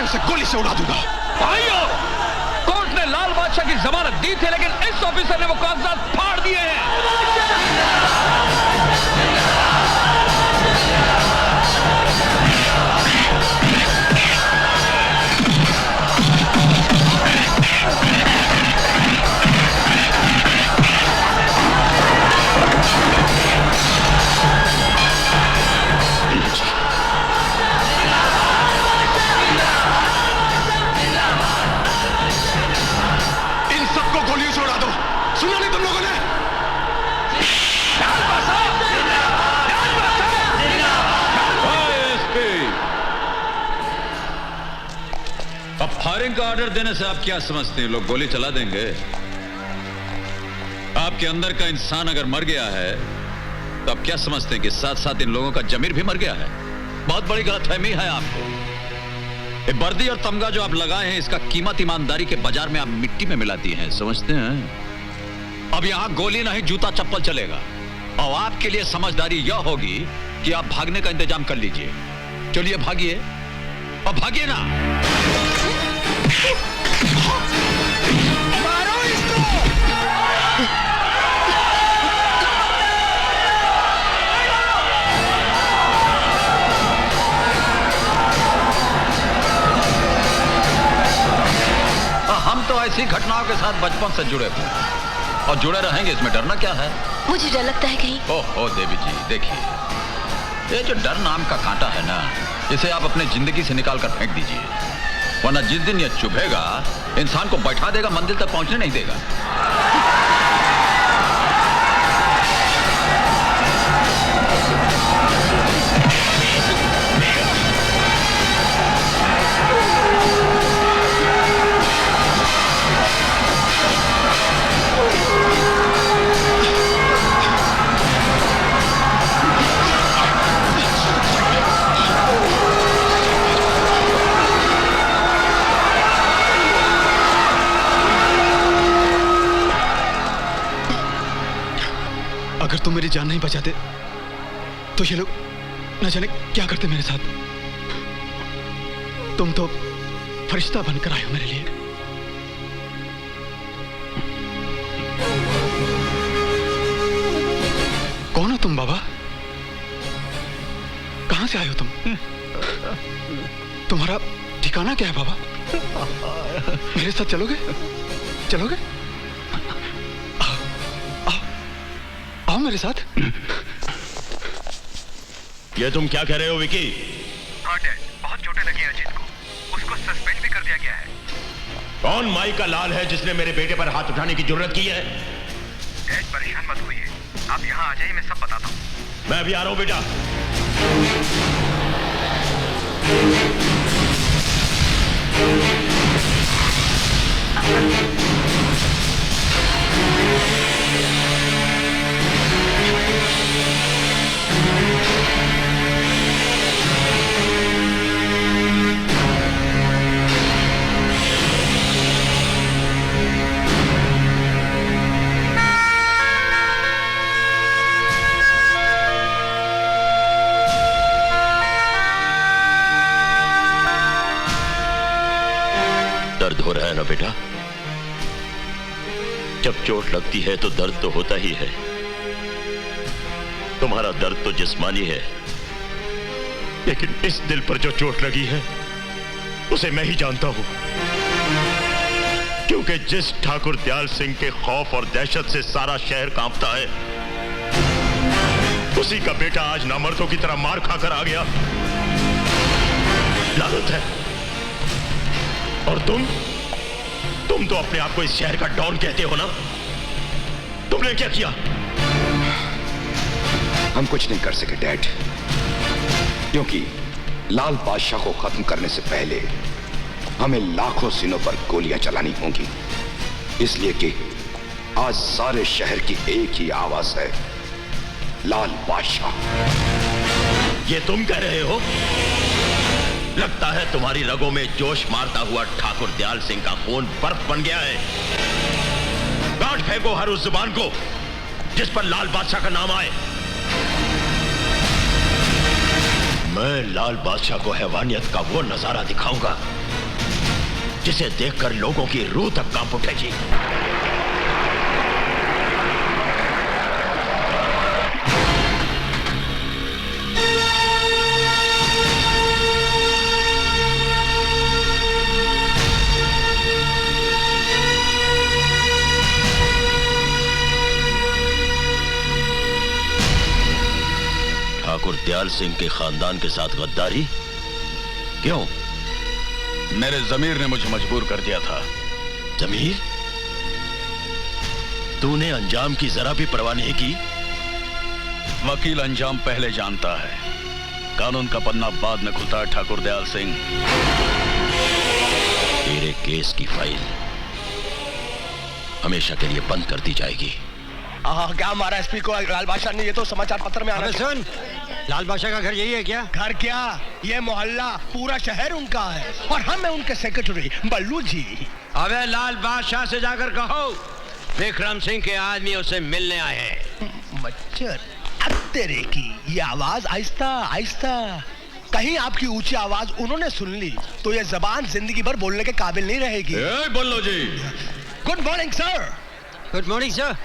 उसे गोली से उड़ा दूंगा। भाइयों, कोर्ट ने लाल बादशाह की जमानत दी थी, लेकिन इस ऑफिसर ने वो कागजात फाड़ दिए हैं। इन सबको गोलियों से उड़ा दो। सुना नहीं तुम लोगों ने? अब फायरिंग का ऑर्डर देने से आप क्या समझते हैं? लोग गोली चला देंगे? आपके अंदर का इंसान अगर मर गया है तो आप क्या समझते हैं कि साथ साथ इन लोगों का जमीर भी मर गया है? बहुत बड़ी गलतफहमी है आपको। ये वर्दी और तमगा जो आप लगाए हैं, इसका कीमत ईमानदारी के बाजार में आप मिट्टी में मिलाती हैं, समझते हैं? अब यहां गोली नहीं, जूता चप्पल चलेगा। और आपके लिए समझदारी यह होगी कि आप भागने का इंतजाम कर लीजिए। चलिए भागिए, और भागिए ना। मारो इसको। हम तो ऐसी घटनाओं के साथ बचपन से जुड़े हुए और जुड़े रहेंगे, इसमें डरना क्या है? मुझे डर लगता है कहीं। ओहो देवी जी, देखिए, ये जो डर नाम का कांटा है ना, इसे आप अपने जिंदगी से निकाल कर फेंक दीजिए, वरना जिस दिन ये चुभेगा इंसान को बैठा देगा, मंजिल तक पहुंचने नहीं देगा। अगर तुम मेरी जान नहीं बचाते तो ये लोग न जाने क्या करते मेरे साथ। तुम तो फरिश्ता बनकर आए हो मेरे लिए। कौन हो तुम बाबा? कहां से आए हो तुम? तुम्हारा ठिकाना क्या है बाबा? मेरे साथ चलोगे? चलोगे? आओ मेरे साथ। ये तुम क्या कह रहे हो विकी? हाँ डैड, बहुत चोटें लगी हैं अजीत को। उसको सस्पेंड भी कर दिया गया है। कौन माई का लाल है जिसने मेरे बेटे पर हाथ उठाने की जरूरत की है? डैड परेशान मत होइए, आप यहाँ आ जाइए, मैं सब बताता हूँ। मैं अभी आ रहा हूं बेटा। दर्द हो रहा है ना बेटा? जब चोट लगती है तो दर्द तो होता ही है। तुम्हारा दर्द तो जिस्मानी है, लेकिन इस दिल पर जो चोट लगी है उसे मैं ही जानता हूं। क्योंकि जिस ठाकुर दयाल सिंह के खौफ और दहशत से सारा शहर कांपता है, उसी का बेटा आज नामर्दों की तरह मार खाकर आ गया। लानत है। और तुम तो अपने आप को इस शहर का डॉन कहते हो ना? तुमने क्या किया? हम कुछ नहीं कर सके डैड, क्योंकि लाल बादशाह को खत्म करने से पहले हमें लाखों सीनों पर गोलियां चलानी होंगी। इसलिए कि आज सारे शहर की एक ही आवाज है, लाल बादशाह। ये तुम कह रहे हो? लगता है तुम्हारी रगों में जोश मारता हुआ ठाकुर दयाल सिंह का खून बर्फ बन गया है। गांठ फेंको हर उस जुबान को जिस पर लाल बादशाह का नाम आए। मैं लाल बादशाह को हैवानियत का वो नजारा दिखाऊंगा जिसे देखकर लोगों की रूह तक कांप उठेगी। ठाकुर दयाल सिंह के खानदान के साथ गद्दारी क्यों? मेरे जमीर ने मुझे मजबूर कर दिया था। जमीर? तूने अंजाम की जरा भी परवाह नहीं की? वकील अंजाम पहले जानता है, कानून का पन्ना बाद में खुलता है। ठाकुर दयाल सिंह, तेरे केस की फाइल हमेशा के लिए बंद कर दी जाएगी। क्या मारा एसपी को लाल बादशाह ने? ये तो समाचार पत्र में आना। सुन, लाल बादशाह का घर यही है क्या? घर क्या, ये मोहल्ला पूरा शहर उनका है और हम हैं उनके सेक्रेटरी बल्लू जी। अबे लाल बादशाह से जाकर कहो विक्रम सिंह के आदमी उसे मिलने आए हैं। मच्छर तेरे की ये आवाज आहिस्ता आहिस्ता, कहीं आपकी ऊंची आवाज उन्होंने सुन ली तो ये जबान जिंदगी भर बोलने के काबिल नहीं रहेगी। बोलो जी। Good morning sir. Good morning sir.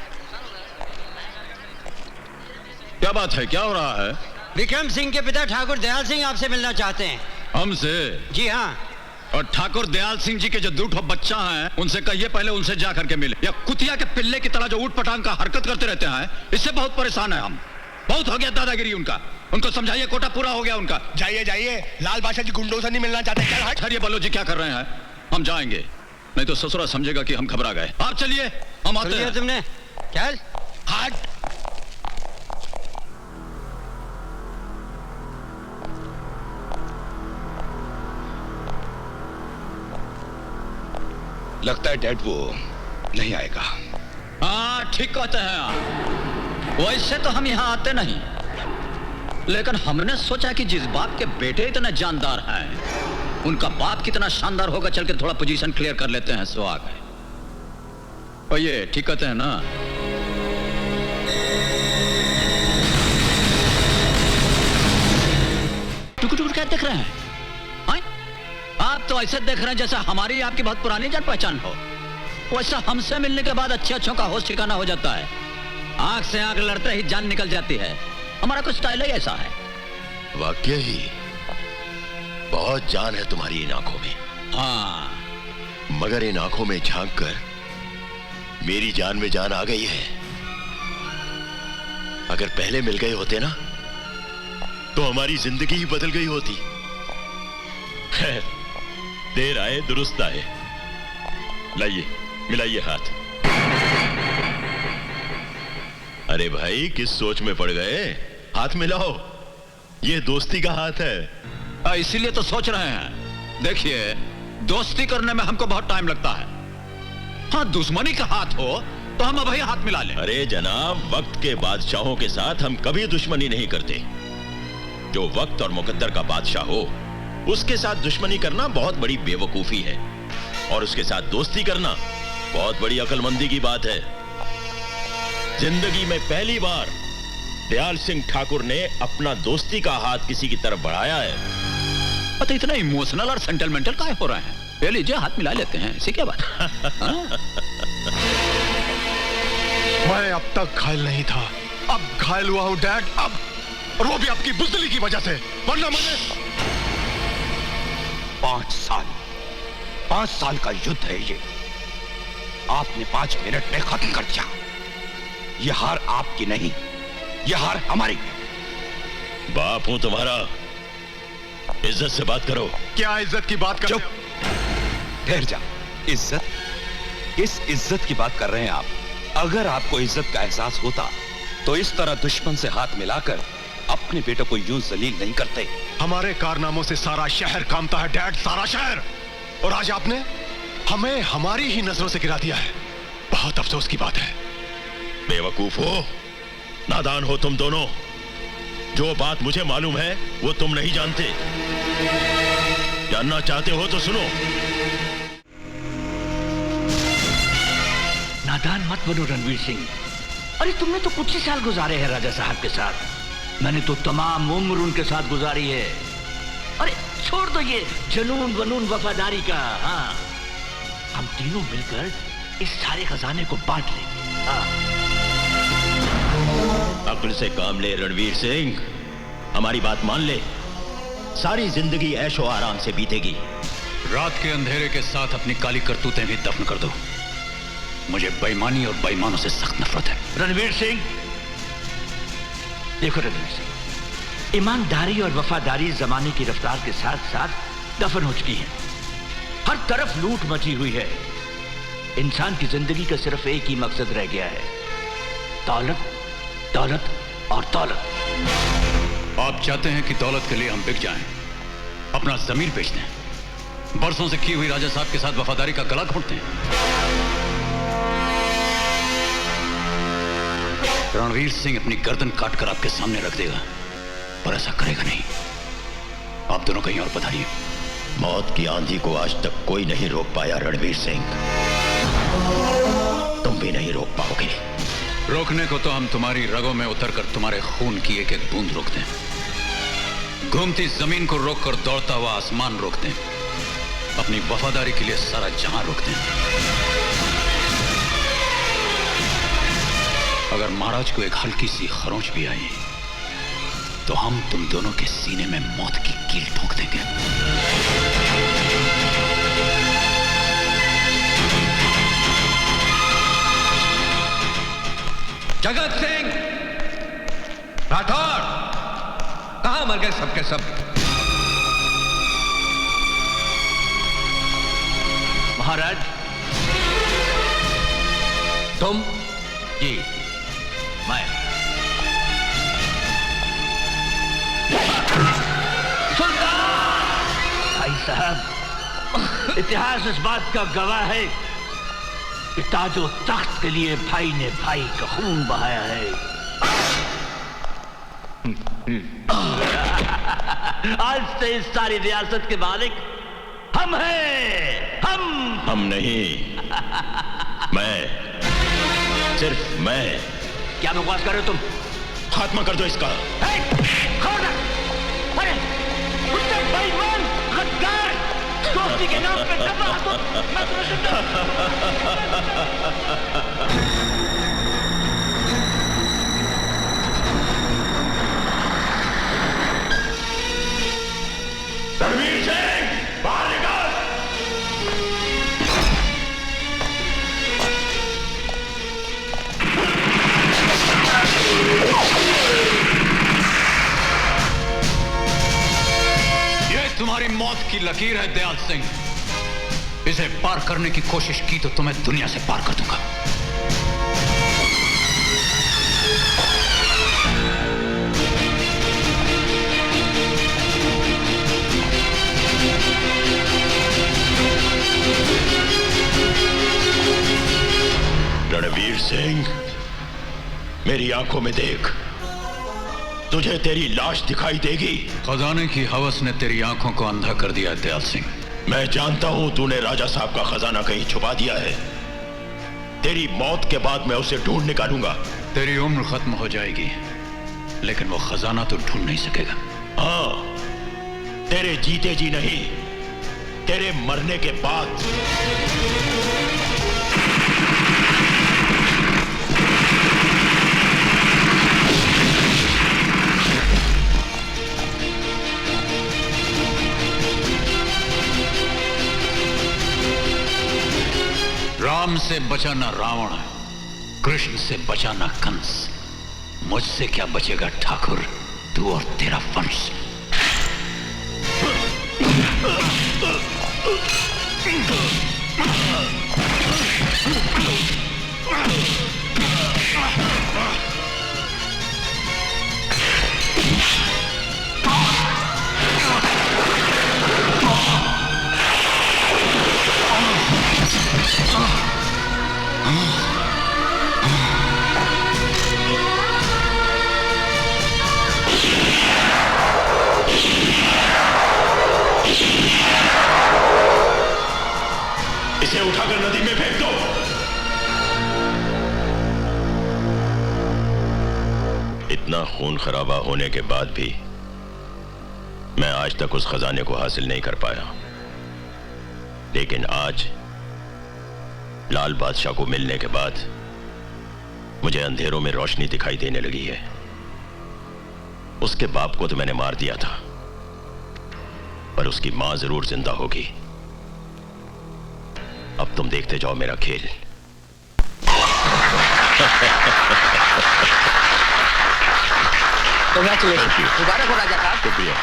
क्या बात है, क्या हो रहा है? विक्रम सिंह के पिता ठाकुर दयाल सिंह आपसे मिलना चाहते हैं। हमसे? जी हाँ। और ठाकुर दयाल सिंह जी के जो दूठो बच्चा हैं उनसे कहिए पहले उनसे जा करके मिले। या कुतिया के पिल्ले की तरह जो ऊट पटांग का हरकत करते रहते हैं, इससे बहुत परेशान है हम। बहुत हो गया दादागिरी उनका, उनको समझाइए, कोटा पूरा हो गया उनका। जाइए जाइए, लाल बादशाह जी गुंडों से नहीं मिलना चाहते। खैर ये बल्लू जी क्या कर रहे हैं? हम जाएंगे, नहीं तो ससुरा समझेगा कि हम घबरा गए। आप चलिए, हम आते हैं। तुमने चल। हट। लगता है डैड वो नहीं आएगा। हाँ ठीक कहते हैं आप। वैसे तो हम यहाँ आते नहीं, लेकिन हमने सोचा कि जिस बाप के बेटे इतने जानदार हैं, उनका बाप कितना शानदार होगा, चल के थोड़ा पोजीशन क्लियर कर लेते हैं। सो आ गए। और ये ठीक कहते हैं ना? टुक टुक क्या देख रहे हैं? आप तो ऐसे देख रहे हैं जैसा हमारी आपकी बहुत पुरानी जान पहचान हो। वैसा हमसे मिलने के बाद अच्छे अच्छों का होश ठिकाना हो जाता है। आंख से आंख लड़ते ही जान निकल जाती है। हमारा कुछ स्टाइल ही ऐसा है। वाकई ही बहुत जान है तुम्हारी इन आंखों में। हाँ, मगर इन आंखों में झांक कर मेरी जान में जान आ गई है। अगर पहले मिल गए होते ना तो हमारी जिंदगी ही बदल गई होती। खैर, देर आए दुरुस्त आए। लाइए, मिलाइए हाथ। अरे भाई, किस सोच में पड़ गए? हाथ मिलाओ, ये दोस्ती का हाथ है। इसीलिए तो सोच रहे हैं। देखिए, दोस्ती करने में हमको बहुत टाइम लगता है। हाँ, दुश्मनी का हाथ हो तो हम अभी हाथ मिला लें। अरे जनाब, वक्त के बादशाहों के साथ हम कभी दुश्मनी नहीं करते। जो वक्त और मुकद्दर का बादशाह हो उसके साथ दुश्मनी करना बहुत बड़ी बेवकूफी है, और उसके साथ दोस्ती करना बहुत बड़ी अक्लमंदी की बात है। जिंदगी में पहली बार दयाल सिंह ठाकुर ने अपना दोस्ती का हाथ किसी की तरफ बढ़ाया है। पता इतना इमोशनल और सेंटिमेंटल काहे हो रहे हैं? ले लीजिए, हाथ मिला लेते हैं। इसी क्या बात? मैं अब तक घायल नहीं था, अब घायल हुआ हूं डैड। अब, और वो भी आपकी बुज़दिली की वजह से। वरना मैंने 5 साल का युद्ध है ये। आपने 5 मिनट में खत्म कर दिया। ये हार आपकी नहीं, ये हार हमारी। बाप हूं तुम्हारा, इज्जत से बात करो। क्या इज्जत की बात कर? चुप, ठहर जा। इज्जत? किस इज्जत की बात कर रहे हैं आप? अगर आपको इज्जत का एहसास होता तो इस तरह दुश्मन से हाथ मिलाकर अपने बेटे को यूं जलील नहीं करते। हमारे कारनामों से सारा शहर कामता है डैड, सारा शहर। और आज आपने हमें हमारी ही नजरों से गिरा दिया है। बहुत अफसोस की बात है। बेवकूफ हो, नादान हो तुम दोनों। जो बात मुझे मालूम है वो तुम नहीं जानते। जानना चाहते हो तो सुनो। नादान मत बनो रणवीर सिंह। अरे तुमने तो कुछ ही साल गुजारे हैं राजा साहब के साथ। मैंने तो तमाम उम्र उनके साथ गुजारी है। अरे छोड़ दो ये जनून वनून वफादारी का। हाँ, हम तीनों मिलकर इस सारे खजाने को बांट लेंगे। अक्ल से काम ले रणवीर सिंह, हमारी बात मान ले। सारी जिंदगी ऐशो आराम से बीतेगी। रात के अंधेरे के साथ अपनी काली करतूतें भी दफन कर दो। मुझे बेईमानी और बेईमानों से सख्त नफरत है। रणवीर सिंह, देखो रणवीर सिंह, ईमानदारी और वफादारी जमाने की रफ्तार के साथ साथ दफन हो चुकी है। हर तरफ लूट मची हुई है। इंसान की जिंदगी का सिर्फ एक ही मकसद रह गया है, दौलत, दौलत और दौलत। आप चाहते हैं कि दौलत के लिए हम बिक जाएं, अपना जमीर बेच दें, बरसों से की हुई राजा साहब के साथ वफादारी का गला घोंटते हैं। रणवीर सिंह अपनी गर्दन काटकर आपके सामने रख देगा, पर ऐसा करेगा नहीं। आप दोनों कहीं और पधारिए। मौत की आंधी को आज तक कोई नहीं रोक पाया रणवीर सिंह, तुम भी नहीं रोक पाओगे। रोकने को तो हम तुम्हारी रगों में उतरकर तुम्हारे खून की एक एक बूंद रोकते हैं। घूमती जमीन को रोककर दौड़ता हुआ आसमान रोकते हैं। अपनी वफादारी के लिए सारा जहां रोकते हैं। अगर महाराज को एक हल्की सी खरोंच भी आई तो हम तुम दोनों के सीने में मौत की कील ठोक देंगे। जगत सिंह राठौर, कहां मर गए सबके सब? महाराज, तुम? जी, मैं। सुल्तान! भाई साहब, इतिहास इस बात का गवाह है कि ताजो तख्त के लिए भाई ने भाई का खून बहाया है। आज से इस सारी रियासत के मालिक हम हैं। हम नहीं, मैं, सिर्फ मैं। क्या बकवास कर रहे हो तुम? खात्मा कर दो इसका। अरे कुत्ते, बेईमान, गद्दार, दोस्ती के नाम पे दबा तो मैं रणवीर सिंह, बाहर निकल। तुम्हारी मौत की लकीर है दयाल सिंह। इसे पार करने की कोशिश की तो तुम्हें दुनिया से पार कर दूंगा। रणवीर सिंह, मेरी आंखों में देख, तुझे तेरी लाश दिखाई देगी। खजाने की हवस ने तेरी आंखों को अंधा कर दिया है दयाल सिंह। मैं जानता हूं तूने राजा साहब का खजाना कहीं छुपा दिया है। तेरी मौत के बाद मैं उसे ढूंढ निकालूंगा। तेरी उम्र खत्म हो जाएगी, लेकिन वो खजाना तो ढूंढ नहीं सकेगा। हाँ, तेरे जीते जी नहीं, तेरे मरने के बाद। राम से बचा ना रावण, कृष्ण से बचा ना कंस। मुझसे क्या बचेगा ठाकुर, तू और तेरा वंश। इसे उठाकर नदी में फेंक दो। इतना खून खराबा होने के बाद भी मैं आज तक उस खजाने को हासिल नहीं कर पाया, लेकिन आज लाल बादशाह को मिलने के बाद मुझे अंधेरों में रोशनी दिखाई देने लगी है। उसके बाप को तो मैंने मार दिया था, पर उसकी मां जरूर जिंदा होगी। अब तुम देखते जाओ मेरा खेल। मुबारक हो राजा साहब। शुक्रिया।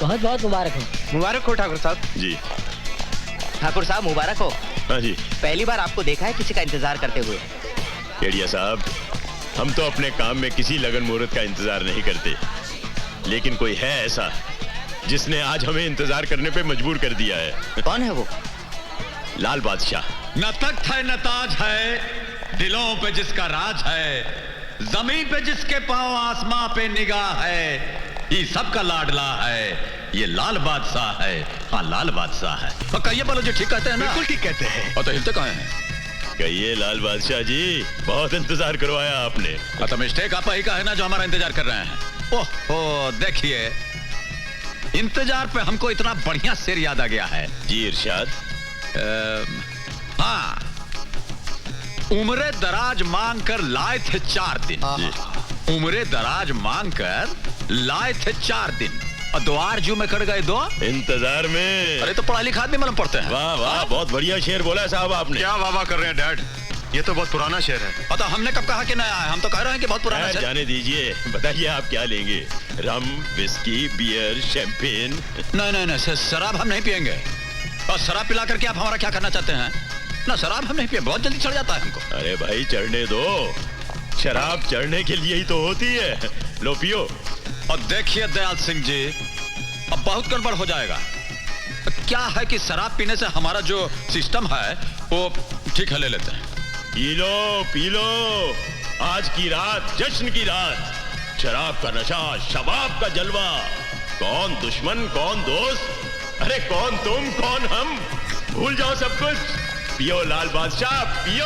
बहुत बहुत मुबारक हो। मुबारक हो ठाकुर साहब। जी ठाकुर साहब मुबारक हो। हाँ जी। पहली बार आपको देखा है किसी का इंतजार करते हुए। केडिया साहब, हम तो अपने काम में किसी लगन मुहूर्त का इंतजार नहीं करते, लेकिन कोई है ऐसा जिसने आज हमें इंतजार करने पे मजबूर कर दिया है। कौन है वो? लाल बादशाह। न तख्त है न ताज है, दिलों पे जिसका राज है, जमीन पे जिसके पांव आसमां पे निगाह है, ये सबका लाडला है, ये लाल बादशाह है। हाँ, लाल बादशाह है। और कहिए बोलो जी, ठीक कहते हैं ना? बिल्कुल ठीक कहते हैं। और तो हिलते कहाँ हैं? कहिए लाल बादशाह जी, बहुत इंतजार करवाया आपने। तो मिस्टेक आप ही का है ना जो हमारा इंतजार कर रहे हैं। ओह, देखिए, इंतजार पे हमको इतना बढ़िया शेर याद आ गया है। जी इरशाद। हाँ, उम्रे दराज मांग कर लाए थे 4 दिन। उम्रे दराज मांग कर लाए थे 4 दिन, और द्वार जू में कट गए 2 इंतजार में। अरे तो पढ़ा लिखा आदमी मालूम पड़ते हैं। वाह वाह, बहुत बढ़िया शेर बोला साहब आपने। क्या वाह वाह कर रहे हैं डैड, ये तो बहुत पुराना शेर है। पता हमने कब कहा कि नया है? हम तो कह रहे हैं कि बहुत पुराना शेर। जाने दीजिए, बताइए आप क्या लेंगे? रम, विस्की, बियर, शैंपेन? नहीं, शराब हम नहीं पियेंगे। और शराब पिला करके आप हमारा क्या करना चाहते हैं? ना, शराब हम नहीं पिए, बहुत जल्दी चढ़ जाता है हमको। अरे भाई चढ़ने दो, शराब चढ़ने के लिए ही तो होती है। लो पियो। और देखिए दयाल सिंह जी, अब बहुत गड़बड़ हो जाएगा। क्या है कि शराब पीने से हमारा जो सिस्टम है वो ठीक है, ले लेते हैं। पी लो, आज की रात जश्न की रात, शराब का नशा, शबाब का जलवा। कौन दुश्मन कौन दोस्त, अरे कौन तुम कौन हम, भूल जाओ सब कुछ। पियो लाल बादशाह, पियो।